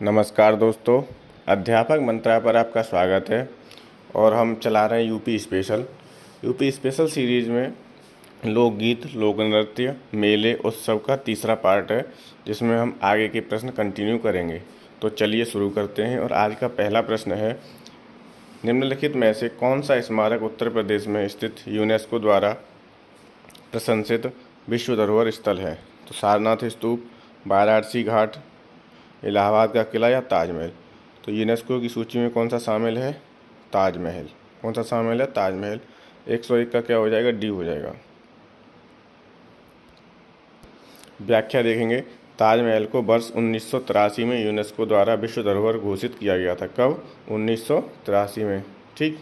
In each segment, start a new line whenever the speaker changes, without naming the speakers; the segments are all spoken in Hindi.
नमस्कार दोस्तों, अध्यापक मंत्रा पर आपका स्वागत है। और हम चला रहे हैं यूपी स्पेशल सीरीज़ में लोकगीत, लोक नृत्य, मेले, उत्सव का तीसरा पार्ट है, जिसमें हम आगे के प्रश्न कंटिन्यू करेंगे। तो चलिए शुरू करते हैं। और आज का पहला प्रश्न है, निम्नलिखित में से कौन सा स्मारक उत्तर प्रदेश में स्थित यूनेस्को द्वारा प्रशंसित विश्व धरोहर स्थल है? तो सारनाथ स्तूप, वाराणसी घाट, इलाहाबाद का किला या ताजमहल। तो यूनेस्को की सूची में कौन सा शामिल है? ताजमहल। कौन सा शामिल है? ताजमहल। 101 का क्या हो जाएगा? डी हो जाएगा। व्याख्या देखेंगे। ताजमहल को वर्ष 1983 में यूनेस्को द्वारा विश्व धरोहर घोषित किया गया था। कब? 1983 में। ठीक।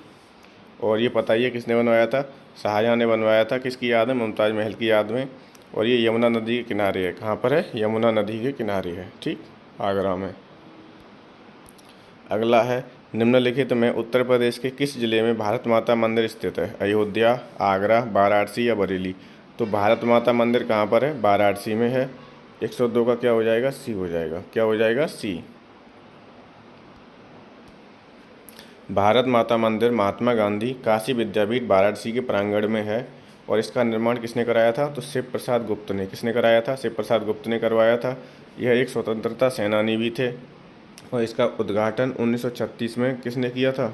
और ये बताइए किसने बनवाया था? शाहजहाँ ने बनवाया था। किसकी याद में? मुमताज़ महल की याद में। और ये यमुना नदी के किनारे है। कहाँ पर है? यमुना नदी के किनारे है। ठीक, आगरा में। अगला है, निम्नलिखित में उत्तर प्रदेश के किस जिले में भारत माता मंदिर स्थित है? अयोध्या, आगरा, वाराणसी या बरेली। तो भारत माता मंदिर कहाँ पर है? वाराणसी में है। 102 का क्या हो जाएगा? सी हो जाएगा। क्या हो जाएगा? सी। भारत माता मंदिर महात्मा गांधी काशी विद्यापीठ वाराणसी के प्रांगण में है। और इसका निर्माण किसने कराया था? तो शिव प्रसाद गुप्त ने। किसने कराया था? शिव प्रसाद गुप्त ने करवाया था। यह एक स्वतंत्रता सेनानी भी थे। और इसका उद्घाटन 1936 में किसने किया था?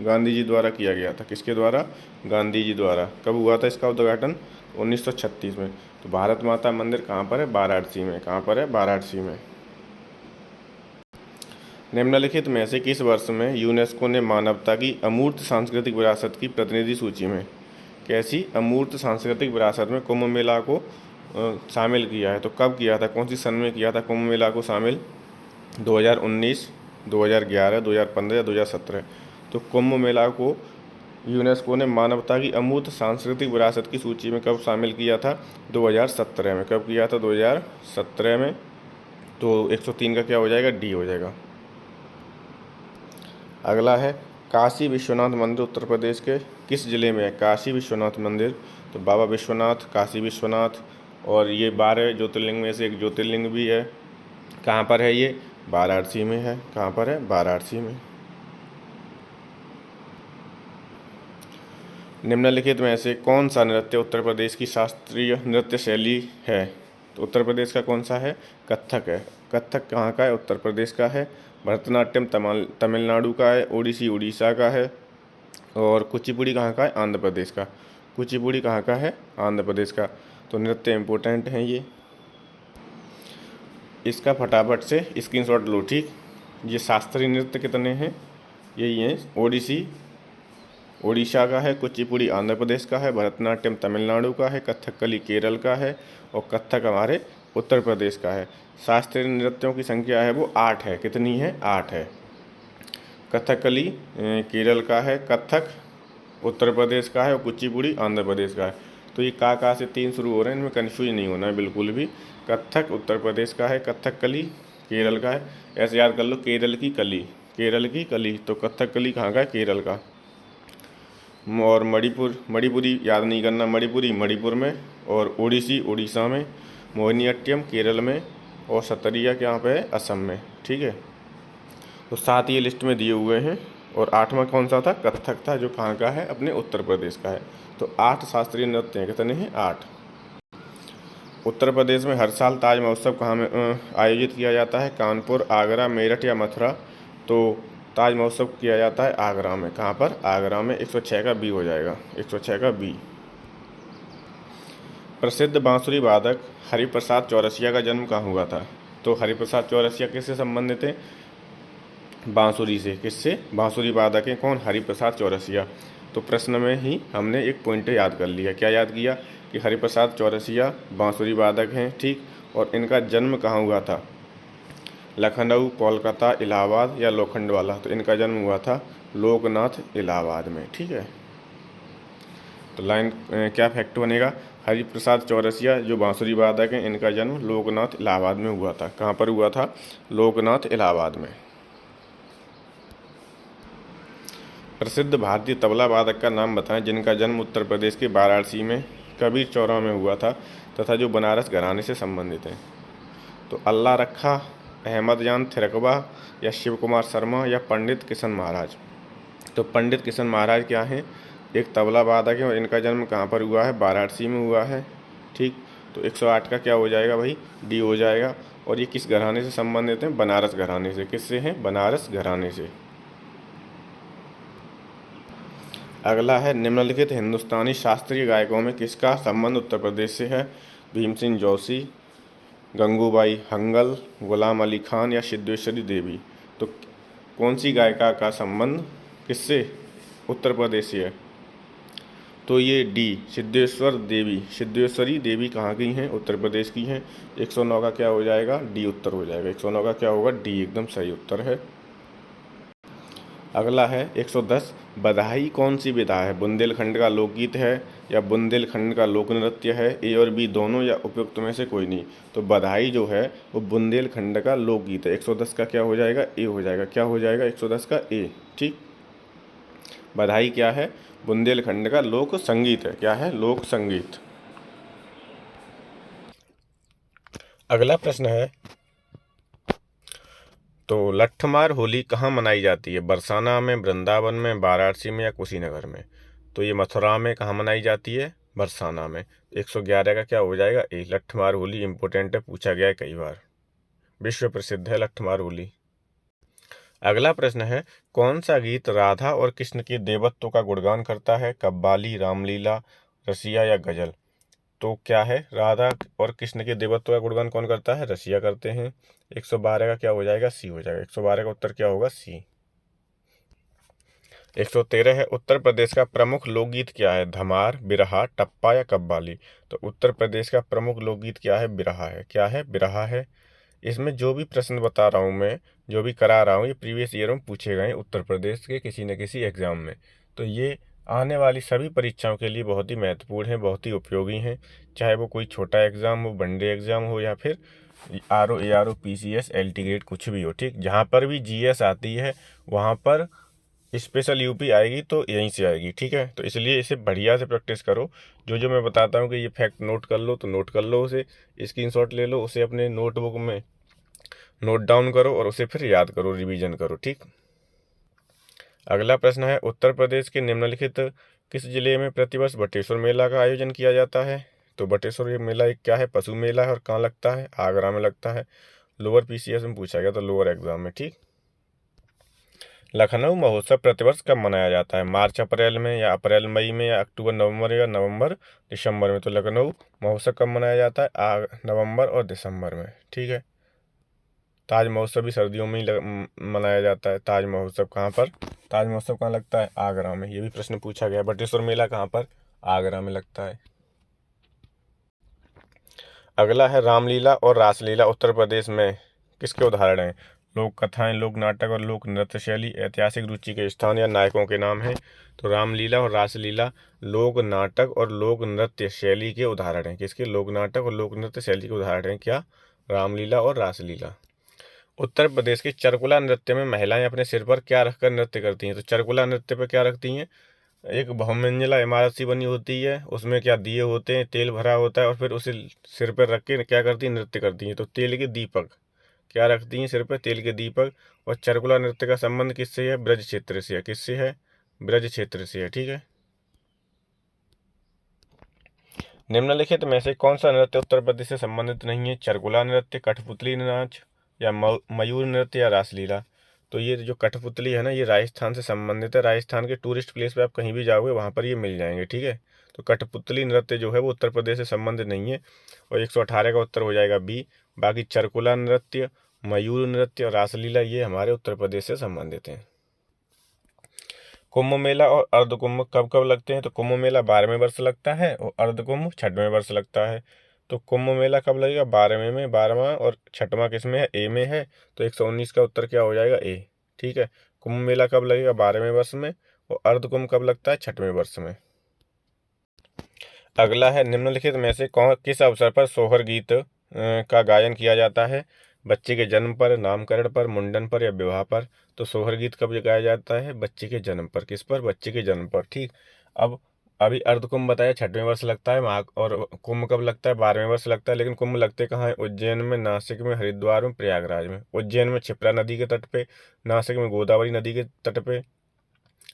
गांधी जी द्वारा किया गया था। किसके द्वारा? गांधी जी द्वारा। कब हुआ था इसका उद्घाटन? 1936 में। तो भारत माता मंदिर कहाँ पर है? वाराणसी में। कहाँ पर है? वाराणसी में। निम्नलिखित में से किस वर्ष में यूनेस्को ने मानवता की अमूर्त सांस्कृतिक विरासत की प्रतिनिधि सूची में कैसी अमूर्त सांस्कृतिक विरासत में कुंभ मेला को शामिल किया है? तो कब किया था? कौन सी सन में किया था कुंभ मेला को शामिल? 2019, 2011, 2015 या 2017। तो कुंभ मेला को यूनेस्को ने मानवता की अमूर्त सांस्कृतिक विरासत की सूची में कब शामिल किया था? 2017 में। कब किया था? 2017 में। तो 103 का क्या हो जाएगा? डी हो जाएगा। अगला है, काशी विश्वनाथ मंदिर उत्तर प्रदेश के किस जिले में है? काशी विश्वनाथ मंदिर। तो बाबा विश्वनाथ, काशी विश्वनाथ, और ये 12 ज्योतिर्लिंग में से एक ज्योतिर्लिंग भी है। कहाँ पर है ये? वाराणसी में है। कहाँ पर है? वाराणसी में। निम्नलिखित में से कौन सा नृत्य उत्तर प्रदेश की शास्त्रीय नृत्य शैली है? तो उत्तर प्रदेश का कौन सा है? कथक है। कथक कहाँ का है? उत्तर प्रदेश का है। भरतनाट्यम तमिलनाडु का है। ओडिसी उड़ीसा का है। और कुचिपुड़ी कहाँ का है? आंध्र प्रदेश का। कुचिपुड़ी कहाँ का है? आंध्र प्रदेश का। तो नृत्य इम्पोर्टेंट हैं ये। इसका फटाफट से स्क्रीनशॉट लो। ठीक, ये शास्त्रीय नृत्य कितने हैं? यही हैं। ओडिसी उड़ीसा का है, कुचिपुड़ी आंध्र प्रदेश का है, भरतनाट्यम तमिलनाडु का है, कथकली केरल का है, और कथक हमारे उत्तर प्रदेश का है। शास्त्रीय नृत्यों की संख्या है वो 8 है। कितनी है? 8 है। कथकली केरल का है, कथक उत्तर प्रदेश का है, और कुचिपुड़ी आंध्र प्रदेश का है। तो ये का से 3 शुरू हो रहे हैं, इनमें कन्फ्यूज नहीं होना है बिल्कुल भी। कथक उत्तर प्रदेश का है, कथकली केरल का है। ऐसे याद कर लो, केरल की कली, केरल की कली। तो कथकली कहाँ का है? केरल का। और मणिपुरी याद नहीं करना, मणिपुरी मणिपुर में, और ओडिसी उड़ीसा में, मोहिनीअट्टम केरल में, और सतरिया कहाँ पे है? असम में। ठीक है। तो 7 ये लिस्ट में दिए हुए हैं। और 8वां कौन सा था? कथक था, जो कहाँ का है? अपने उत्तर प्रदेश का है। तो 8 शास्त्रीय नृत्य हैं। कितने हैं? 8। उत्तर प्रदेश में हर साल ताज महोत्सव कहाँ में आयोजित किया जाता है? कानपुर, आगरा, मेरठ या मथुरा। तो ताज महोत्सव किया जाता है आगरा में। कहाँ पर? आगरा में। 106 का बी हो जाएगा। 106 का बी। प्रसिद्ध बांसुरी वादक हरिप्रसाद चौरसिया का जन्म कहाँ हुआ था? तो हरिप्रसाद चौरसिया किससे संबंधित है? बांसुरी से। किससे? बांसुरी वादक हैं कौन? हरिप्रसाद चौरसिया। तो प्रश्न में ही हमने एक पॉइंट याद कर लिया। क्या याद किया? कि हरिप्रसाद चौरसिया बांसुरी वादक हैं। ठीक। और इनका जन्म कहाँ हुआ था? लखनऊ, कोलकाता, इलाहाबाद या लोखंडवाला। तो इनका जन्म हुआ था लोकनाथ, इलाहाबाद में। ठीक है। तो लाइन क्या फैक्ट बनेगा? हरिप्रसाद चौरसिया जो बांसुरी वादक हैं, इनका जन्म लोकनाथ, इलाहाबाद में हुआ था। कहाँ पर हुआ था? लोकनाथ, इलाहाबाद में। प्रसिद्ध भारतीय तबला वादक का नाम बताएं जिनका जन्म उत्तर प्रदेश के वाराणसी में कबीर चौरा में हुआ था तथा जो बनारस घराने से संबंधित हैं। तो अल्लाह रखा अहमद जान थिरकवा या शिव कुमार शर्मा या पंडित किशन महाराज। तो पंडित किशन महाराज क्या हैं, एक तबला वादक है और इनका जन्म कहाँ पर हुआ है, वाराणसी में हुआ है। ठीक, तो 108 का क्या हो जाएगा भाई, डी हो जाएगा। और ये किस घराने से संबंधित हैं, बनारस घराने से। किससे हैं, बनारस घराने से। अगला है निम्नलिखित हिंदुस्तानी शास्त्रीय गायकों में किसका संबंध उत्तर प्रदेश से है। भीमसेन जोशी, गंगूबाई हंगल, गुलाम अली खान या सिद्धेश्वरी देवी। तो कौन सी गायिका का संबंध किससे, उत्तर प्रदेश से है। तो ये डी, सिद्धेश्वर देवी, सिद्धेश्वरी देवी कहाँ की हैं, उत्तर प्रदेश की हैं। 109 का क्या हो जाएगा, डी उत्तर हो जाएगा। 109 का क्या होगा, डी एकदम सही उत्तर है। अगला है 110, बधाई कौन सी विधा है, बुंदेलखंड का लोकगीत है या बुंदेलखंड का लोक नृत्य है, ए और बी दोनों या उपयुक्त में से कोई नहीं। तो बधाई जो है वो बुंदेलखंड का लोकगीत है। 110 का क्या हो जाएगा, ए हो जाएगा। क्या हो जाएगा 110 का, ए। ठीक, बधाई क्या है, बुंदेलखंड का लोक संगीत है। क्या है, लोक संगीत। अगला प्रश्न है, तो लट्ठमार होली कहाँ मनाई जाती है, बरसाना में, वृंदावन में, वाराणसी में या कुशीनगर में। तो ये मथुरा में कहाँ मनाई जाती है, बरसाना में। 111 का क्या हो जाएगा, ए। लट्ठमार होली इंपॉर्टेंट है, पूछा गया है कई बार, विश्व प्रसिद्ध है लट्ठमार होली। अगला प्रश्न है, कौन सा गीत राधा और कृष्ण के देवत्व का गुणगान करता है, कव्वाली, रामलीला, रसिया या गजल। तो क्या है, राधा और कृष्ण के देवत्व का गुणगान कौन करता है, रसिया करते हैं। 112 का क्या हो जाएगा, सी हो जाएगा। 112 का उत्तर क्या होगा, सी। 113 है, उत्तर प्रदेश का प्रमुख लोकगीत क्या है, धमार, बिरहा, टप्पा या कव्वाली। तो उत्तर प्रदेश का प्रमुख लोकगीत क्या है, बिरहा है। क्या है, बिरहा है। इसमें जो भी प्रश्न बता रहा हूँ मैं, जो भी करा रहा हूँ, ये प्रीवियस ईयर में पूछे गए उत्तर प्रदेश के किसी न किसी एग्जाम में। तो ये आने वाली सभी परीक्षाओं के लिए बहुत ही महत्वपूर्ण है, बहुत ही उपयोगी हैं। चाहे वो कोई छोटा एग्जाम हो, वनडे एग्जाम हो, या फिर R O, A R O, PCS, LT grade कुछ भी हो। ठीक, जहाँ पर भी GS आती है वहाँ पर स्पेशल यूपी आएगी तो यहीं से आएगी। ठीक है, तो इसलिए इसे बढ़िया से प्रैक्टिस करो। जो जो मैं बताता हूँ कि ये फैक्ट नोट कर लो तो नोट कर लो, उसे स्क्रीनशॉट ले लो, उसे अपने नोटबुक में नोट डाउन करो और उसे फिर याद करो, रिवीजन करो। ठीक, अगला प्रश्न है, उत्तर प्रदेश के निम्नलिखित किस जिले में प्रतिवर्ष बटेश्वर मेला का आयोजन किया जाता है। तो बटेश्वर ये मेला एक क्या है, पशु मेला है। और कहाँ लगता है, आगरा में लगता है। लोअर PCS में पूछा गया था, लोअर एग्जाम में। ठीक, लखनऊ महोत्सव प्रतिवर्ष कब मनाया जाता है, मार्च अप्रैल में या अप्रैल मई में या अक्टूबर नवंबर या नवंबर दिसंबर में। तो लखनऊ महोत्सव कब मनाया जाता है, नवंबर और दिसंबर में। ठीक है, ताज महोत्सव भी सर्दियों में ही मनाया जाता है। ताज महोत्सव कहाँ पर, ताज महोत्सव कहाँ लगता है, आगरा में। ये भी प्रश्न पूछा गया। बटेश्वर मेला कहाँ पर, आगरा में लगता है। अगला है, रामलीला और रासलीला उत्तर प्रदेश में किसके उदाहरण हैं। लोक कथाएं, लोक नाटक और लोक नृत्य शैली, ऐतिहासिक रुचि के स्थान या नायकों के नाम हैं। तो रामलीला और रासलीला लोक नाटक और लोक नृत्य शैली के उदाहरण हैं। किसके, लोक नाटक और लोक नृत्य शैली के उदाहरण हैं। क्या, रामलीला और रासलीला। उत्तर प्रदेश के चरकुला नृत्य में महिलाएं अपने सिर पर क्या रखकर नृत्य करती हैं। तो चरकुला नृत्य पर क्या रखती हैं, एक बहुमंजिला इमारत सी बनी होती है, उसमें क्या दिए होते हैं, तेल भरा होता है, और फिर उसे सिर पर रख के क्या करती हैं, नृत्य करती हैं। तो तेल के दीपक क्या रखती हैं सिर पर, तेल के दीपक। और चरकुला नृत्य का संबंध किससे है, ब्रज क्षेत्र से है। किससे है, ब्रज क्षेत्र से है। ठीक है, निम्नलिखित में से कौन सा नृत्य उत्तर प्रदेश से संबंधित नहीं है, चरकुला नृत्य, कठपुतली नाच या मयूर नृत्य या रासलीला। तो ये जो कठपुतली है ना, ये राजस्थान से संबंधित है। राजस्थान के टूरिस्ट प्लेस पे आप कहीं भी जाओगे वहाँ पर ये मिल जाएंगे। ठीक है, तो कठपुतली नृत्य जो है वो उत्तर प्रदेश से संबंधित नहीं है। और 118 का उत्तर हो जाएगा बी। बाकी चरकुला नृत्य, मयूर नृत्य और रासलीला ये हमारे उत्तर प्रदेश से संबंधित हैं। कुंभ मेला और अर्धकुंभ कब कब लगते हैं। तो कुंभ मेला 12वें वर्ष लगता है और अर्धकुंभ 6वें वर्ष लगता है। तो कुंभ मेला कब लगेगा, 12वें में। 12वां और 6वां किस में है, ए में है। तो 119 का उत्तर क्या हो जाएगा, ए। ठीक है, कुंभ मेला कब लगेगा, 12वें वर्ष में। और अर्धकुंभ कब लगता है, 6वें वर्ष में। अगला है, निम्नलिखित में से कौन किस अवसर पर सोहर गीत का गायन किया जाता है, बच्चे के जन्म पर, नामकरण पर, मुंडन पर या विवाह पर। तो सोहर गीत कब गाया जाता है, बच्चे के जन्म पर। किस पर, बच्चे के जन्म पर। ठीक, अब अभी अर्धकुंभ बताया 6वें वर्ष लगता है, महा और कुंभ कब लगता है? 12वें वर्ष लगता है। लेकिन कुंभ लगते कहाँ है? उज्जैन में, नासिक में, हरिद्वार में, प्रयागराज में। उज्जैन में क्षिप्रा नदी के तट पे, नासिक में गोदावरी नदी के तट पे,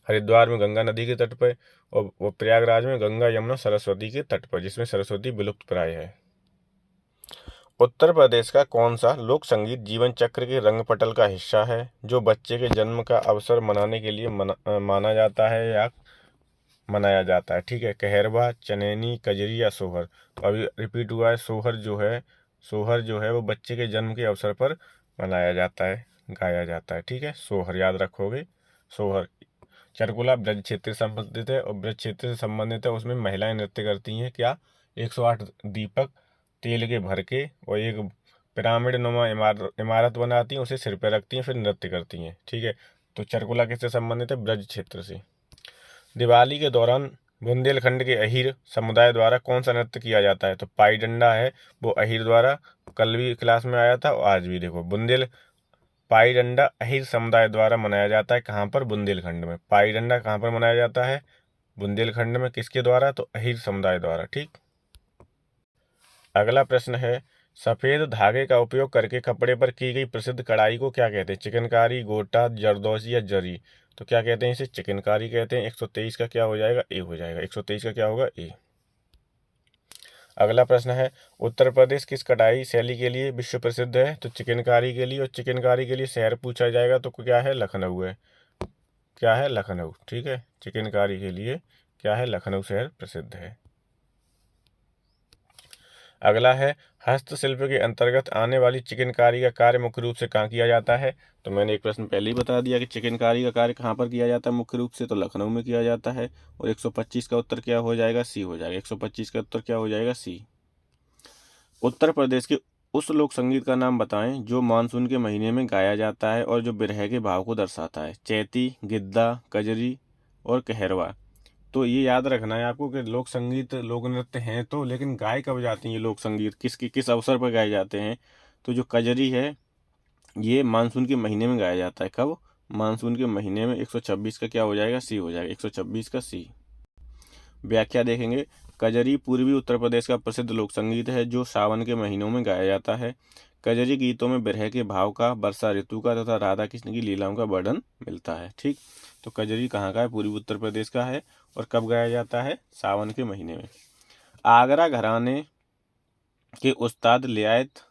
हरिद्वार में गंगा नदी के तट पे, और वो प्रयागराज में गंगा यमुना सरस्वती के तट पर, जिसमें सरस्वती विलुप्त प्राय है। उत्तर प्रदेश का कौन सा लोक संगीत जीवन चक्र के रंगपटल का हिस्सा है, जो बच्चे के जन्म का अवसर मनाने के लिए माना जाता है या मनाया जाता है? ठीक है, कहरवा, चनैनी, कजरी या सोहर। तो अभी रिपीट हुआ है, सोहर जो है वो बच्चे के जन्म के अवसर पर मनाया जाता है, गाया जाता है। ठीक है, सोहर याद रखोगे। सोहर। चरकुला ब्रज क्षेत्र से संबंधित है, और ब्रज क्षेत्र से संबंधित है, उसमें महिलाएं नृत्य करती हैं क्या? 108 दीपक तेल के भर के, और एक पिरामिड नुमा इमारत बनाती हैं, उसे सिर पर रखती हैं, फिर नृत्य करती हैं। ठीक है, तो चरकुला किससे संबंधित है? ब्रज क्षेत्र से। दिवाली के दौरान बुंदेलखंड के अहीर समुदाय द्वारा कौन सा नृत्य किया जाता है? तो पाई डंडा है, वो अहीर द्वारा, कल भी क्लास में आया था और आज भी। देखो, पाई डंडा अहीर समुदाय द्वारा मनाया जाता है, कहाँ पर? बुंदेलखंड में। पाई डंडा कहाँ पर मनाया जाता है? बुंदेलखंड में। किसके द्वारा? तो अहीर समुदाय द्वारा। ठीक। अगला प्रश्न है, सफेद धागे का उपयोग करके कपड़े पर की गई प्रसिद्ध कढ़ाई को क्या कहते हैं? चिकनकारी, गोटा, जरदोशी या जरी। तो क्या कहते हैं? इसे चिकनकारी कहते हैं। 123 का क्या हो जाएगा? ए हो जाएगा। 123 का क्या होगा? ए। अगला प्रश्न है, उत्तर प्रदेश किस कढ़ाई शैली के लिए विश्व प्रसिद्ध है? तो चिकनकारी के लिए, और चिकनकारी के लिए शहर पूछा जाएगा तो क्या है? लखनऊ है। क्या है? लखनऊ। ठीक है, चिकनकारी के लिए क्या है? लखनऊ शहर प्रसिद्ध है। अगला है, हस्तशिल्प के अंतर्गत आने वाली चिकनकारी का कार्य मुख्य रूप से कहाँ किया जाता है? तो मैंने एक प्रश्न पहले ही बता दिया कि चिकनकारी का कार्य कहाँ पर किया जाता है मुख्य रूप से, तो लखनऊ में किया जाता है। और 125 का उत्तर क्या हो जाएगा? सी हो जाएगा। 125 का उत्तर क्या हो जाएगा? सी। उत्तर प्रदेश के उस लोक संगीत का नाम बताएं जो मानसून के महीने में गाया जाता है और जो बिरह के भाव को दर्शाता है। चैती, गिद्दा, कजरी और कहरवा। तो ये याद रखना है आपको कि लोक संगीत लोक नृत्य हैं तो, लेकिन गाए कब जाती हैं ये लोक संगीत, किस अवसर पर गाए जाते हैं? तो जो कजरी है ये मानसून के महीने में गाया जाता है। कब? मानसून के महीने में। 126 का क्या हो जाएगा? सी हो जाएगा। 126 का सी। व्याख्या देखेंगे, कजरी पूर्वी उत्तर प्रदेश का प्रसिद्ध लोक संगीत है जो सावन के महीनों में गाया जाता है। कजरी गीतों में बिरह के भाव का, वर्षा ऋतु का तथा राधा कृष्ण की लीलाओं का वर्णन मिलता है। ठीक, तो कजरी कहाँ का है? पूर्वी उत्तर प्रदेश का है। और कब गाया जाता है? सावन के महीने में। आगरा घराने के उस्ताद लियाकत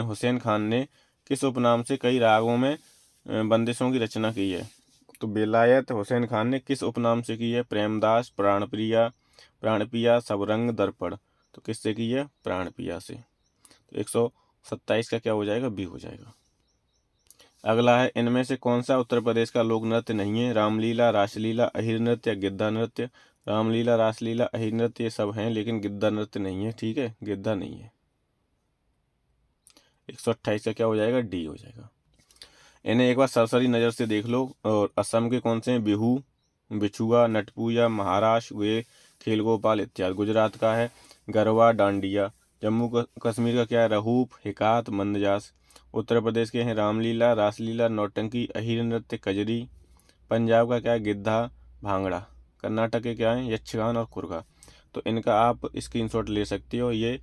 हुसैन खान ने किस उपनाम से कई रागों में बंदिशों की रचना की है? तो बेलायत हुसैन खान ने किस उपनाम से की है? प्रेमदास, प्राणप्रिया, सबरंग, दर्पण। तो किससे की है? प्राणप्रिया से। तो 127 का क्या हो जाएगा? बी हो जाएगा। अगला है, इनमें से कौन सा उत्तर प्रदेश का लोक नृत्य नहीं है? रामलीला, रासलीला, अहिर नृत्य या गिद्धा नृत्य। रामलीला, रासलीला, अहिर नृत्य ये सब हैं, लेकिन गिद्धा नृत्य नहीं है। ठीक है, गिद्धा नहीं है। 128 का क्या हो जाएगा? डी हो जाएगा। इन्हें एक बार सरसरी नज़र से देख लो। और असम के कौन से हैं? बिहू, बिछुआ, नटपूजा, महाराष्ट्र वे, खेल गोपाल इत्यादि। गुजरात का है गरबा, डांडिया। जम्मू कश्मीर का क्या है? रहूप, हिकात, मंदजास। उत्तर प्रदेश के हैं रामलीला, रासलीला, नौटंकी, अहीर नृत्य, कजरी। पंजाब का क्या है? गिद्धा, भांगड़ा। कर्नाटक के क्या है? यक्षगान और कुर्गा। तो इनका आप स्क्रीनशॉट ले सकते हो, ये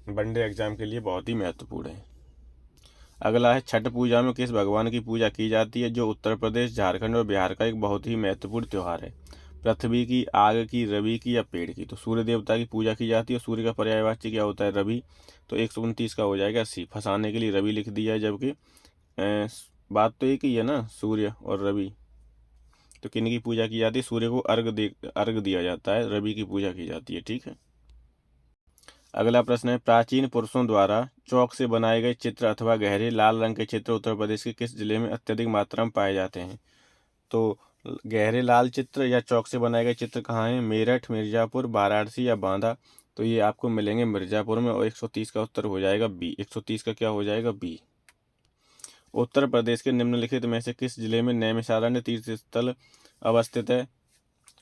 वनडे एग्जाम के लिए बहुत ही महत्वपूर्ण है। अगला है, छठ पूजा में किस भगवान की पूजा की जाती है, जो उत्तर प्रदेश, झारखंड और बिहार का एक बहुत ही महत्वपूर्ण त्यौहार है? पृथ्वी की, आग की, रवि की या पेड़ की। तो सूर्य देवता की पूजा की जाती है। सूर्य का पर्यायवाची क्या होता है? रवि। तो 129 का हो जाएगा सी। फंसाने के लिए रवि लिख दिया है, जबकि बात तो एक ही है ना, सूर्य और रवि। तो किन की पूजा की जाती है? सूर्य को अर्घ दिया जाता है, रवि की पूजा की जाती है। ठीक है। अगला प्रश्न है, प्राचीन पुरुषों द्वारा चौक से बनाए गए चित्र अथवा गहरे लाल रंग के चित्र उत्तर प्रदेश के किस जिले में अत्यधिक मात्रा में पाए जाते हैं? तो गहरे लाल चित्र या चौक से बनाए गए चित्र कहाँ हैं? मेरठ, मिर्जापुर, वाराणसी या बांदा। तो ये आपको मिलेंगे मिर्जापुर में। और 130 का उत्तर हो जाएगा बी। 130 का क्या हो जाएगा? बी। उत्तर प्रदेश के निम्नलिखित में से किस जिले में नैमिषारण्य तीर्थ स्थल अवस्थित है?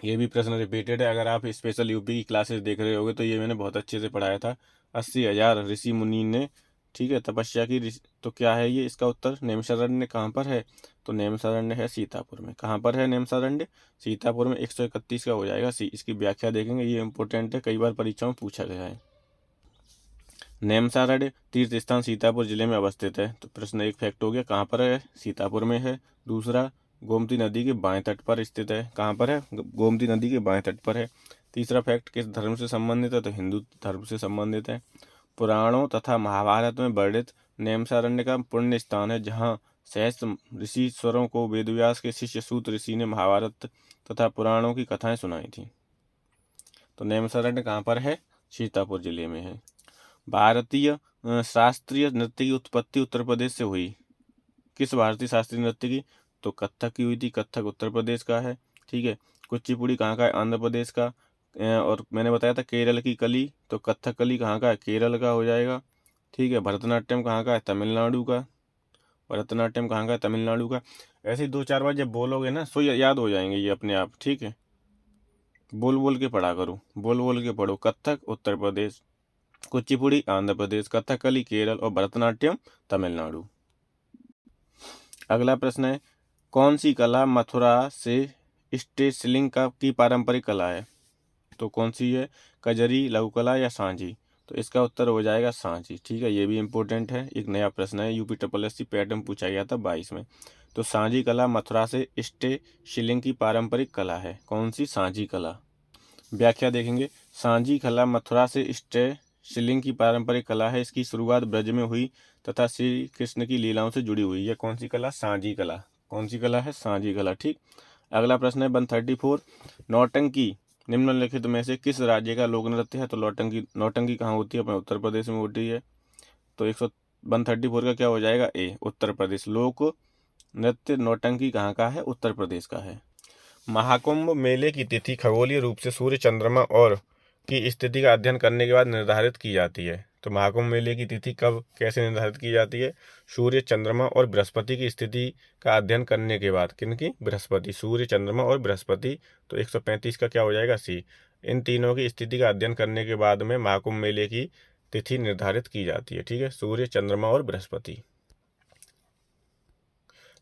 ये भी प्रश्न रिपीटेड है। अगर आप स्पेशल यूपी की क्लासेस देख रहे होगे तो ये मैंने बहुत अच्छे से पढ़ाया था। 80,000 ऋषि मुनि ने ठीक है, तपस्या की तो क्या है ये, इसका उत्तर नैमिषारण्य कहाँ पर है, तो नैमिषारण्य है सीतापुर में। कहाँ पर है नैमिषारण्य, सीतापुर में। 131 का हो जाएगा सी। इसकी व्याख्या देखेंगे, ये इंपॉर्टेंट है, कई बार परीक्षाओं में पूछा गया है। नैमिषारण्य तीर्थ स्थान सीतापुर जिले में अवस्थित है। तो प्रश्न एक फैक्ट हो गया, कहाँ पर है, सीतापुर में है। दूसरा, गोमती नदी के बाएं तट पर स्थित है। कहाँ पर है, गोमती नदी के बाएं तट पर है। तीसरा फैक्ट, किस धर्म से संबंधित है, तो हिंदू धर्म से संबंधित है। पुराणों तथा महाभारत में वर्णित नैमिषारण्य का पुण्य स्थान है, जहाँ सहस्त्र ऋषिश्वरों को वेदव्यास के शिष्य सूत ऋषि ने महाभारत तथा पुराणों की कथाएं सुनाई थी। तो नैमिषारण्य कहाँ पर है, सीतापुर जिले में है। भारतीय शास्त्रीय नृत्य की उत्पत्ति उत्तर प्रदेश से हुई। किस भारतीय शास्त्रीय नृत्य की, तो कथक की हुई थी। कथक उत्तर प्रदेश का है। ठीक है, कुचिपुड़ी कहाँ का है, आंध्र प्रदेश का। और मैंने बताया था केरल की कली, तो कथकली कहाँ का है, केरल का हो जाएगा। ठीक है, भरतनाट्यम कहाँ का है, तमिलनाडु का। भरतनाट्यम कहाँ का है, तमिलनाडु का। ऐसे ही 2-4 बार जब बोलोगे ना सो याद हो जाएंगे ये अपने आप। ठीक है, बोल बोल के पढ़ा करो, बोल बोल के पढ़ो। कथक उत्तर प्रदेश, कुचिपुड़ी आंध्र प्रदेश, कथकली केरल और भरतनाट्यम तमिलनाडु। अगला प्रश्न है, कौन सी कला मथुरा से स्टेज सिलिंग का की पारंपरिक कला है, तो कौन सी है, कजरी, लघुकला या सांझी। तो इसका उत्तर हो जाएगा सांझी। ठीक है, ये भी इंपॉर्टेंट है, एक नया प्रश्न है, यूपी SSC पैटर्न पूछा गया था 22 में। तो सांझी कला मथुरा से स्टेज सिलिंग की पारंपरिक कला है। कौन सी, सांझी कला। व्याख्या देखेंगे, सांझी कला मथुरा से स्टेज सिलिंग की पारंपरिक कला है। इसकी शुरुआत ब्रज में हुई तथा श्री कृष्ण की लीलाओं से जुड़ी हुई। यह कौन सी कला, सांझी कला। कौन सी कला है, सांझी कला। ठीक, अगला प्रश्न है 134, नौटंकी निम्नलिखित में से किस राज्य का लोक नृत्य है, तो नौटंकी कहाँ होती है, अपने उत्तर प्रदेश में होती है। तो 134 का क्या हो जाएगा, ए, उत्तर प्रदेश। लोक नृत्य नौटंकी कहाँ का है, उत्तर प्रदेश का है। महाकुंभ मेले की तिथि खगोलीय रूप से सूर्य, चंद्रमा और की स्थिति का अध्ययन करने के बाद निर्धारित की जाती है। तो महाकुंभ मेले की तिथि कब कैसे निर्धारित की जाती है, सूर्य, चंद्रमा और बृहस्पति की स्थिति का अध्ययन करने के बाद। किनकी, बृहस्पति, सूर्य, चंद्रमा और बृहस्पति। तो 135 का क्या हो जाएगा, सी। इन तीनों की स्थिति का अध्ययन करने के बाद में महाकुंभ मेले की तिथि निर्धारित की जाती है। ठीक है, सूर्य, चंद्रमा और बृहस्पति।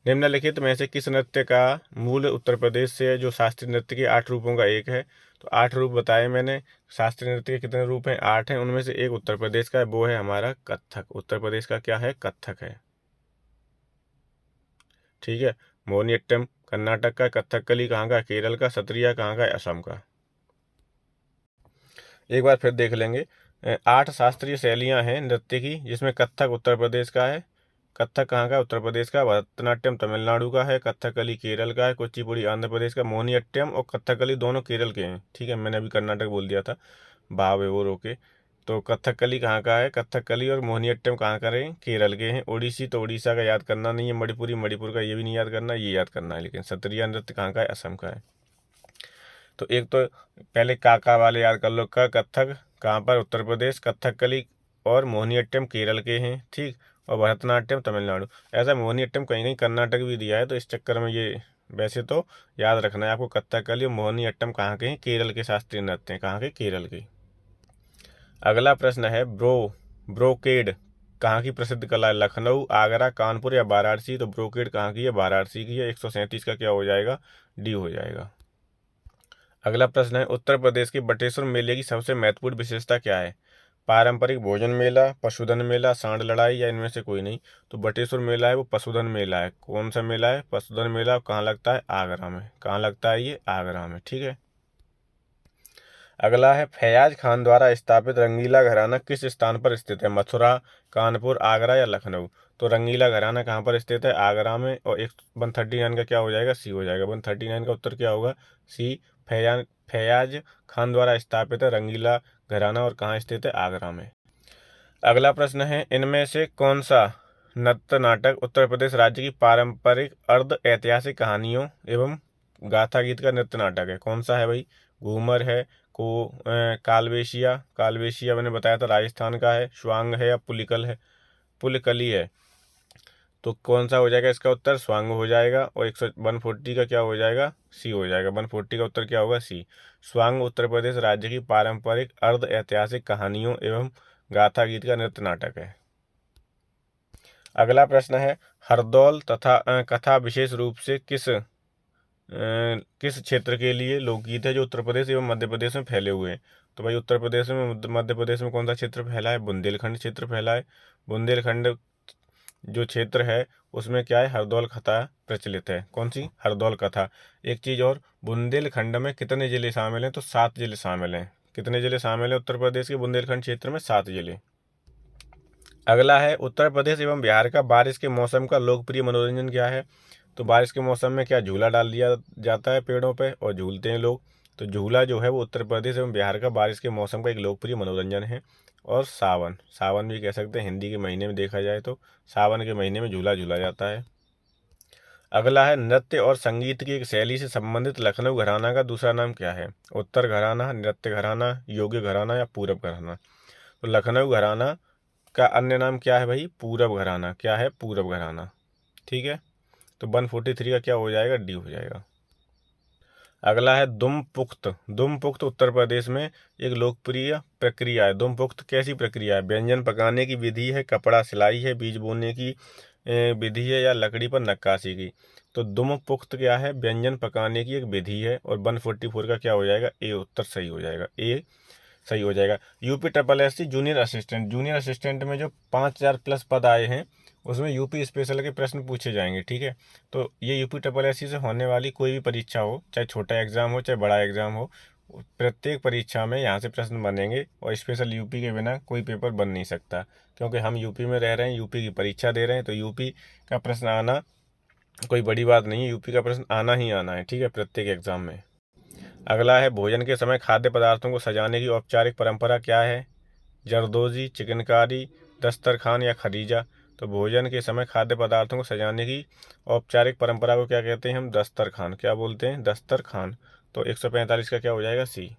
निम्नलिखित में से किस नृत्य का मूल उत्तर प्रदेश से है, जो शास्त्रीय नृत्य के 8 रूपों का एक है। तो 8 रूप बताए मैंने। शास्त्रीय नृत्य के कितने रूप हैं, 8 हैं। उनमें से एक उत्तर प्रदेश का है, वो है हमारा कथक। उत्तर प्रदेश का क्या है, कथक है। ठीक है, मोहिनीअट्टम कर्नाटक का, कथकली कहाँ का, केरल का, सत्रिया कहाँ का, असम का। एक बार फिर देख लेंगे। 8 शास्त्रीय शैलियाँ हैं नृत्य की, जिसमें कथक उत्तर प्रदेश का है। कथक कहाँ का, उत्तर प्रदेश का। भरतनाट्यम तमिलनाडु का है। कथकली केरल का है। कुचिपुड़ी आंध्र प्रदेश का। मोहिनीअट्टम और कथकली दोनों केरल के हैं। ठीक है, मैंने अभी कर्नाटक बोल दिया था, भाव है वो रोके। तो कथकली कहाँ का है, कथकली और मोहिनीअट्टम कहाँ का रहे, केरल के हैं। ओडिसी तो उड़ीसा का याद करना नहीं है। मणिपुरी मणिपुर का, ये भी नहीं याद करना, ये याद करना है। लेकिन सत्रिया नृत्य कहाँ का है, असम का है। तो एक तो पहले काका वाले याद कर लो, का कथक कहाँ पर, उत्तर प्रदेश। कथकली और मोहिनीअट्टम केरल के हैं। ठीक, और भरतनाट्यम तमिलनाडु। ऐसा मोहिनीअट्टम कहीं कहीं कर्नाटक भी दिया है, तो इस चक्कर में ये वैसे तो याद रखना है आपको, कथकली और मोहिनीअट्टम कहाँ के हैं, केरल के शास्त्रीय नृत्य हैं। कहाँ के, केरल के। अगला प्रश्न है, ब्रोकेड कहाँ की प्रसिद्ध कला है, लखनऊ, आगरा, कानपुर या वाराणसी। तो ब्रोकेड कहाँ की है, वाराणसी की है। 137 का क्या हो जाएगा, डी हो जाएगा। अगला प्रश्न है, उत्तर प्रदेश के बटेश्वर मेले की सबसे महत्वपूर्ण विशेषता क्या है, पारंपरिक भोजन मेला, पशुधन मेला, सांड लड़ाई या इनमें से कोई नहीं। तो बटेश्वर मेला है वो पशुधन मेला है। कौन सा मेला है, पशुधन मेला। कहाँ लगता है, आगरा में। कहाँ लगता है ये, आगरा में। ठीक है, अगला है, फैयाज खान द्वारा स्थापित रंगीला घराना किस स्थान पर स्थित है, मथुरा, कानपुर, आगरा या लखनऊ। तो रंगीला घराना कहाँ पर स्थित है, आगरा में। और 139 का क्या हो जाएगा, सी हो जाएगा। 139 का उत्तर क्या होगा, सी। फैयाज खान द्वारा स्थापित है रंगीला घराना, और कहाँ स्थित है, आगरा में। अगला प्रश्न है, इनमें से कौन सा नृत्य नाटक उत्तर प्रदेश राज्य की पारंपरिक अर्ध ऐतिहासिक कहानियों एवं गाथा गीत का नृत्य नाटक है। कौन सा है भाई, घूमर है, कालवेशिया। कालवेशिया मैंने बताया था राजस्थान का है। स्वांग है या पुलिकल है, पुलकली है। तो कौन सा हो जाएगा इसका उत्तर, स्वांग हो जाएगा। और 140 का क्या हो जाएगा, सी हो जाएगा। 140 का उत्तर क्या होगा, सी। स्वांग उत्तर प्रदेश राज्य की पारंपरिक अर्ध ऐतिहासिक कहानियों एवं गाथा गीत का नृत्य नाटक है। अगला प्रश्न है हरदौल तथा कथा विशेष रूप से किस क्षेत्र के लिए लोकगीत है जो उत्तर प्रदेश एवं मध्य प्रदेश में फैले हुए हैं। तो भाई उत्तर प्रदेश में मध्य प्रदेश में कौन सा क्षेत्र फैला है, बुंदेलखंड क्षेत्र फैला है। बुंदेलखंड जो क्षेत्र है उसमें क्या है, हरदौल कथा प्रचलित है। कौन सी, हरदौल कथा। एक चीज़ और, बुंदेलखंड में कितने जिले शामिल हैं, तो 7 जिले शामिल हैं। कितने जिले शामिल हैं उत्तर प्रदेश के बुंदेलखंड क्षेत्र में, 7 जिले। अगला है उत्तर प्रदेश एवं बिहार का बारिश के मौसम का लोकप्रिय मनोरंजन क्या है। तो बारिश के मौसम में क्या झूला डाल दिया जाता है पेड़ों पे और झूलते हैं लोग। तो झूला जो है वो उत्तर प्रदेश एवं बिहार का बारिश के मौसम का एक लोकप्रिय मनोरंजन है। और सावन, सावन भी कह सकते हैं हिंदी के महीने में देखा जाए तो सावन के महीने में झूला झूला जाता है। अगला है नृत्य और संगीत की एक शैली से संबंधित लखनऊ घराना का दूसरा नाम क्या है। उत्तर घराना, नृत्य घराना, योग्य घराना या पूरब घराना। तो लखनऊ घराना का अन्य नाम क्या है भाई, पूरब घराना। क्या है, पूरब घराना। ठीक है, तो 143 का क्या हो जाएगा, डी हो जाएगा। अगला है दुमपुख्त। दुमपुख्त उत्तर प्रदेश में एक लोकप्रिय प्रक्रिया है। दुमपुख्त कैसी प्रक्रिया है, व्यंजन पकाने की विधि है, कपड़ा सिलाई है, बीज बोने की विधि है या लकड़ी पर नक्काशी की। तो दुमपुख्त क्या है, व्यंजन पकाने की एक विधि है। और 144 का क्या हो जाएगा, ए उत्तर सही हो जाएगा, ए सही हो जाएगा। UP triple S C junior assistant, junior assistant में जो 5000 प्लस पद आए हैं उसमें यूपी स्पेशल के प्रश्न पूछे जाएंगे। ठीक है, तो ये यूपी ट्रिपल एस सी से होने वाली कोई भी परीक्षा हो, चाहे छोटा एग्जाम हो चाहे बड़ा एग्जाम हो, प्रत्येक परीक्षा में यहाँ से प्रश्न बनेंगे। और स्पेशल यूपी के बिना कोई पेपर बन नहीं सकता, क्योंकि हम यूपी में रह रहे हैं, यूपी की परीक्षा दे रहे हैं। तो यूपी का प्रश्न आना कोई बड़ी बात नहीं है, यूपी का प्रश्न आना ही आना है। ठीक है, प्रत्येक एग्जाम में। अगला है भोजन के समय खाद्य पदार्थों को सजाने की औपचारिक परंपरा क्या है। जरदोजी, चिकनकारी, दस्तरखान या खरीजा। तो भोजन के समय खाद्य पदार्थों को सजाने की औपचारिक परंपरा को क्या कहते हैं हम, दस्तरखान। क्या बोलते हैं, दस्तरखान। तो 145 का क्या हो जाएगा, सी।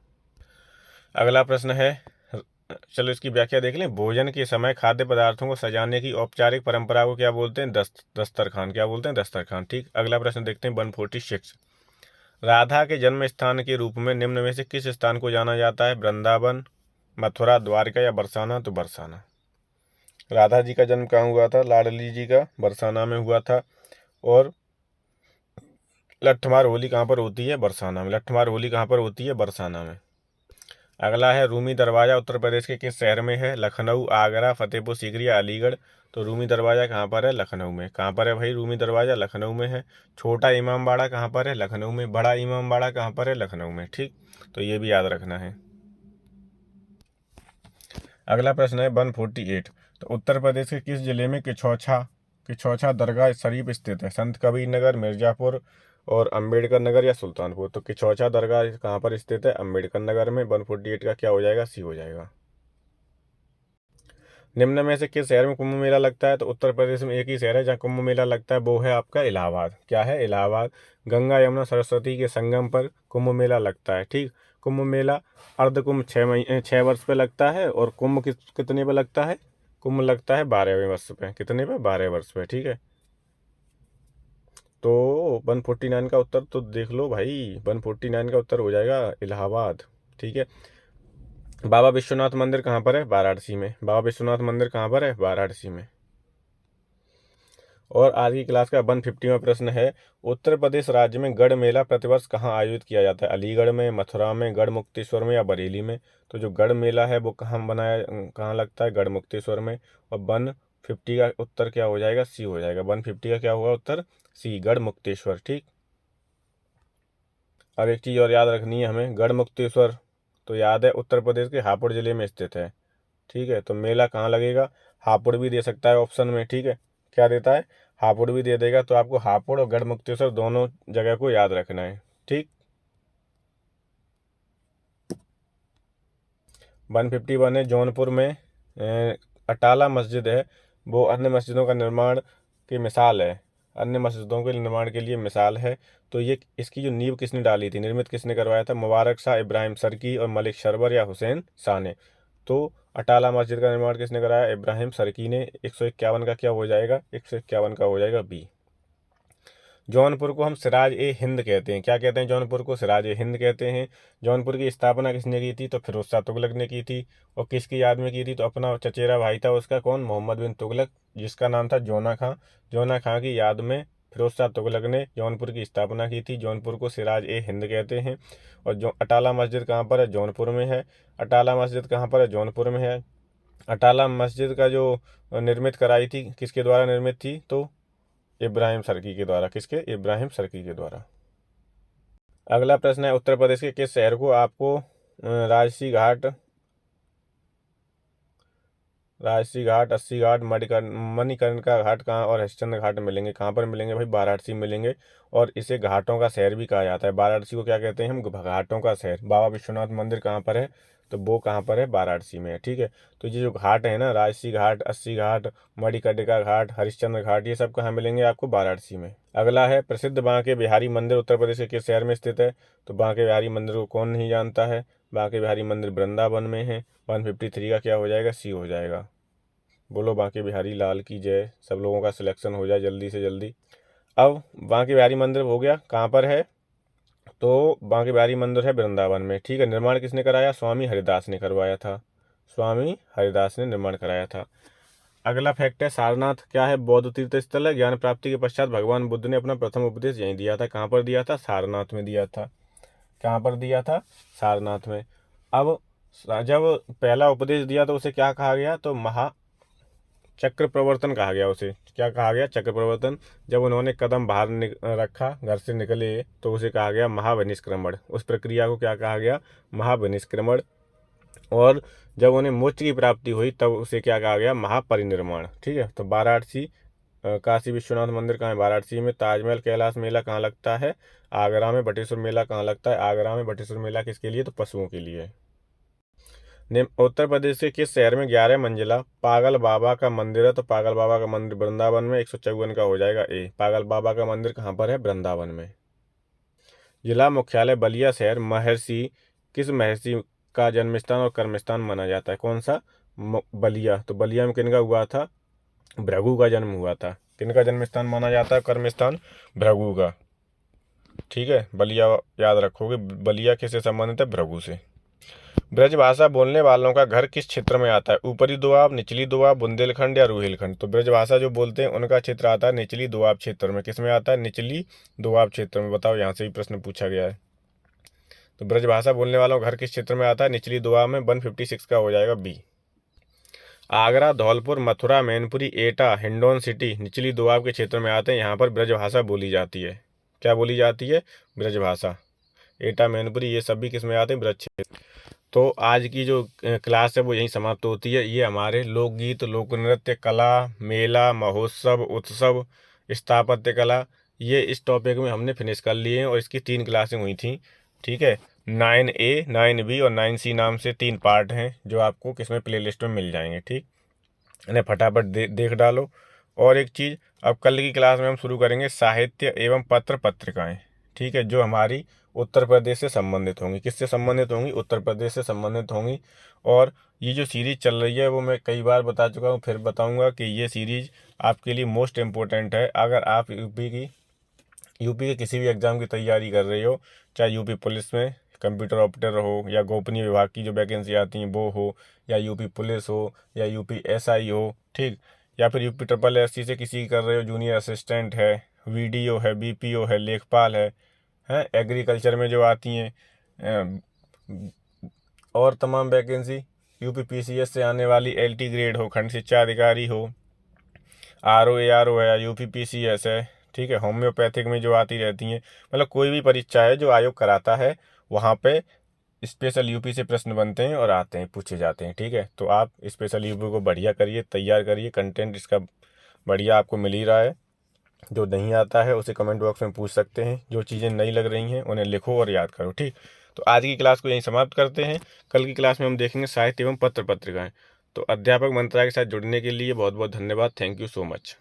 अगला प्रश्न है, चलो इसकी व्याख्या देख लें। भोजन के समय खाद्य पदार्थों को सजाने की औपचारिक परंपरा को क्या बोलते हैं, दस्तरखान। क्या बोलते हैं, दस्तरखान। ठीक, अगला प्रश्न देखते हैं 146। राधा के जन्म स्थान के रूप में निम्न में से किस स्थान को जाना जाता है, वृंदावन, मथुरा, द्वारका या बरसाना। तो बरसाना। राधा जी का जन्म कहाँ हुआ था, लाडली जी का बरसाना में हुआ था। और लट्ठमार होली कहाँ पर होती है, बरसाना में। लट्ठमार होली कहाँ पर होती है, बरसाना में। अगला है रूमी दरवाज़ा उत्तर प्रदेश के किस शहर में है, लखनऊ, आगरा, फतेहपुर सीकरी या अलीगढ़। तो रूमी दरवाज़ा कहाँ पर है, लखनऊ में। कहाँ पर है भाई, रूमी दरवाज़ा लखनऊ में है। छोटा इमाम बाड़ा कहाँ पर है, लखनऊ में। बड़ा इमाम बाड़ा कहाँ पर है, लखनऊ में। ठीक, तो ये भी याद रखना है। अगला प्रश्न है 148। तो उत्तर प्रदेश के किस जिले में किछौछा दरगाह शरीफ स्थित है, संत कबीर नगर, मिर्जापुर और अंबेडकर नगर या सुल्तानपुर। तो किछौछा दरगाह कहाँ पर स्थित है, अंबेडकर नगर में। 148 का क्या हो जाएगा, सी हो जाएगा। निम्न में से किस शहर में कुंभ मेला लगता है। तो उत्तर प्रदेश में एक ही शहर है जहाँ कुंभ मेला लगता है, वो है आपका इलाहाबाद। क्या है, इलाहाबाद। गंगा यमुना सरस्वती के संगम पर कुंभ मेला लगता है। ठीक, कुंभ मेला अर्ध कुंभ 6 वर्ष पे लगता है। और कुंभ कितने पे लगता है, कुंभ लगता है 12वें वर्ष पे। कितने पे, 12 वर्ष पे। ठीक है, तो 149 का उत्तर तो देख लो भाई, 149 का उत्तर हो जाएगा इलाहाबाद। ठीक है, बाबा विश्वनाथ मंदिर कहाँ पर है, वाराणसी में। बाबा विश्वनाथ मंदिर कहाँ पर है, वाराणसी में। और आज की क्लास का 150वां प्रश्न है, उत्तर प्रदेश राज्य में गढ़ मेला प्रतिवर्ष कहाँ आयोजित किया जाता है, अलीगढ़ में, मथुरा में, गढ़ मुक्तेश्वर में या बरेली में। तो जो गढ़ मेला है वो कहाँ लगता है, गढ़ मुक्तेश्वर में। और 150 का उत्तर क्या हो जाएगा, सी हो जाएगा। 150 का क्या होगा उत्तर, सी, गढ़ मुक्तेश्वर। ठीक, अब एक चीज़ और याद रखनी है हमें, गढ़ मुक्तेश्वर तो याद है उत्तर प्रदेश के हापुड़ जिले में स्थित है। ठीक है, तो मेला कहाँ लगेगा, हापुड़ भी दे सकता है ऑप्शन में। ठीक है, क्या देता है, हापुड़ भी दे देगा। तो आपको हापुड़ और गढ़ मुक्तेश्वर दोनों जगह को याद रखना है। ठीक, 151 है, जौनपुर में अटाला मस्जिद है, वो अन्य मस्जिदों का निर्माण की मिसाल है, अन्य मस्जिदों के निर्माण के लिए मिसाल है। तो ये इसकी जो नींव किसने डाली थी, निर्मित किसने करवाया था, मुबारक शाह, इब्राहिम सरकी और मलिक शरवर या हुसैन शाह ने। तो अटाला मस्जिद का निर्माण किसने कराया, इब्राहिम सरकी ने। 151 का क्या हो जाएगा, 151 का हो जाएगा बी। जौनपुर को हम सिराज ए हिंद कहते हैं। क्या कहते हैं जौनपुर को? सिराज ए हिंद कहते हैं। जौनपुर की स्थापना किसने की थी? तो फिरोज शाह तुगलक ने की थी। और किसकी याद में की थी? तो अपना चचेरा भाई था उसका, कौन? मोहम्मद बिन तुगलक, जिसका नाम था जौना खां। जौना खां की याद में फिरोज शाह तुगलक ने जौनपुर की स्थापना की थी। जौनपुर को सिराज ए हिंद कहते हैं। और जो अटाला मस्जिद कहाँ पर है? जौनपुर में है। अटाला मस्जिद कहाँ पर है? जौनपुर में है। अटाला मस्जिद का जो निर्मित कराई थी, किसके द्वारा निर्मित थी? तो इब्राहिम सर्की के द्वारा। किसके? इब्राहिम सर्की के द्वारा। अगला प्रश्न है, उत्तर प्रदेश के किस शहर को आपको राजसी घाट, अस्सी घाट, मणिकर्णिका घाट कहाँ और हरिश्चंद्र घाट मिलेंगे? कहाँ पर मिलेंगे भाई? वाराणसी मिलेंगे। और इसे घाटों का शहर भी कहा जाता है। वाराणसी को क्या कहते हैं हम? घाटों का शहर। बाबा विश्वनाथ मंदिर कहाँ पर है? तो वो कहाँ पर है? वाराणसी में है। ठीक है, तो ये जो घाट है ना, राजसी घाट, अस्सी घाट, मणिकर्णिका घाट, हरिश्चंद्र घाट, ये सब कहाँ मिलेंगे आपको? वाराणसी में। अगला है, प्रसिद्ध बांके बिहारी मंदिर उत्तर प्रदेश के किस शहर में स्थित है? तो बांके बिहारी मंदिर को कौन नहीं जानता है? बांके बिहारी मंदिर वृंदावन में है। 153 का क्या हो जाएगा? सी हो जाएगा। बोलो बांके बिहारी लाल की जय। सब लोगों का सिलेक्शन हो जाए जल्दी से जल्दी। अब बांके बिहारी मंदिर हो गया, कहाँ पर है? तो बांके बिहारी मंदिर है वृंदावन में। ठीक है, निर्माण किसने कराया? स्वामी हरिदास ने करवाया था। स्वामी हरिदास ने निर्माण कराया था। अगला फैक्ट है, सारनाथ क्या है? बौद्ध तीर्थ स्थल है। ज्ञान प्राप्ति के पश्चात भगवान बुद्ध ने अपना प्रथम उपदेश यहीं दिया था। कहाँ पर दिया था? सारनाथ में दिया था। कहाँ पर दिया था? सारनाथ में। अब जब पहला उपदेश दिया तो उसे क्या कहा गया? तो चक्र प्रवर्तन कहा गया उसे। क्या कहा गया? चक्र प्रवर्तन। जब उन्होंने कदम बाहर रखा, घर से निकले, तो उसे कहा गया महाविनिष्क्रमण। उस प्रक्रिया को क्या कहा गया? महाविनिष्क्रमण। और जब उन्हें मोक्ष की प्राप्ति हुई तब उसे क्या कहा गया? महापरिनिर्वाण। ठीक है, तो वाराणसी, काशी विश्वनाथ मंदिर कहाँ है? वाराणसी में। ताजमहल कैलाश मेला कहाँ लगता है? आगरा में। बटेश्वर मेला कहाँ लगता है? आगरा में। बटेश्वर मेला किसके लिए? तो पशुओं के लिए। उत्तर प्रदेश के किस शहर में 11 मंजिला पागल बाबा का मंदिर है? तो पागल बाबा का मंदिर वृंदावन में। 154 का हो जाएगा ए। पागल बाबा का मंदिर कहाँ पर है? वृंदावन में। जिला मुख्यालय बलिया शहर महर्षि, किस महर्षि का जन्म स्थान और कर्म स्थान माना जाता है? कौन सा? बलिया। तो बलिया में किनका हुआ था? भृगु का जन्म हुआ था। किनका जन्म स्थान माना जाता है? कर्म स्थान भृगु का। ठीक है, बलिया याद रखोगे। बलिया किससे संबंधित है? भृगु से। ब्रजभाषा बोलने वालों का घर किस क्षेत्र में आता है? ऊपरी दोआब, निचली दोआब, बुंदेलखंड या रूहेलखंड? तो ब्रजभाषा जो बोलते हैं उनका क्षेत्र आता है निचली दोआब क्षेत्र में। किस में आता है? निचली दोआब क्षेत्र में। बताओ, यहाँ से भी प्रश्न पूछा गया है। तो ब्रजभाषा बोलने वालों का घर किस क्षेत्र में आता है? निचली दोआब में। 156 का हो जाएगा बी। आगरा, धौलपुर, मथुरा, मैनपुरी, एटा, हिंडौन सिटी निचली दोआब के क्षेत्र में आते हैं। यहाँ पर ब्रजभाषा बोली जाती है। क्या बोली जाती है? ब्रजभाषा। एटा, मैनपुरी, ये सभी किस में आते हैं? ब्रज क्षेत्र। तो आज की जो क्लास है वो यहीं समाप्त होती है। ये हमारे लोकगीत, लोक नृत्य, कला, मेला, महोत्सव, उत्सव, स्थापत्य कला, ये इस टॉपिक में हमने फिनिश कर लिए हैं। और इसकी 3 क्लासें हुई थी। ठीक है, 9A, 9B और 9C नाम से 3 पार्ट हैं जो आपको किसमें? प्लेलिस्ट में मिल जाएंगे। ठीक, इन्हें फटाफट देख डालो। और एक चीज़, अब कल की क्लास में हम शुरू करेंगे साहित्य एवं पत्र पत्रिकाएँ। ठीक है, जो हमारी उत्तर प्रदेश से संबंधित होंगी। किससे संबंधित होंगी? उत्तर प्रदेश से संबंधित होंगी। और ये जो सीरीज चल रही है वो मैं कई बार बता चुका हूँ, फिर बताऊंगा कि ये सीरीज आपके लिए मोस्ट इम्पोर्टेंट है। अगर आप यूपी के किसी भी एग्ज़ाम की तैयारी कर रहे हो, चाहे यूपी पुलिस में कंप्यूटर ऑपरेटर हो, या गोपनीय विभाग की जो वैकेंसी आती हैं वो हो, या यूपी पुलिस हो, या यूपी SI हो, ठीक, या फिर यूपी SSSC से किसी कर रहे हो, जूनियर असिस्टेंट है, VDO है, BPO है, लेखपाल है, एग्रीकल्चर में जो आती हैं, और तमाम वैकेंसी, यूपी PCS से आने वाली LT ग्रेड हो, खंड शिक्षा अधिकारी हो, RO ARO है, यूपी PCS है। ठीक है, होम्योपैथिक में जो आती रहती हैं, मतलब कोई भी परीक्षा है जो आयोग कराता है वहाँ पे स्पेशल यूपी से प्रश्न बनते हैं और आते हैं, पूछे जाते हैं। ठीक है, तो आप स्पेशल यूपी को बढ़िया करिए, तैयार करिए। कंटेंट इसका बढ़िया आपको मिल ही रहा है। जो नहीं आता है उसे कमेंट बॉक्स में पूछ सकते हैं। जो चीज़ें नहीं लग रही हैं उन्हें लिखो और याद करो। ठीक, तो आज की क्लास को यहीं समाप्त करते हैं। कल की क्लास में हम देखेंगे साहित्य एवं पत्र पत्रिकाएँ। तो अध्यापक मंत्रालय के साथ जुड़ने के लिए बहुत बहुत धन्यवाद। Thank you so much.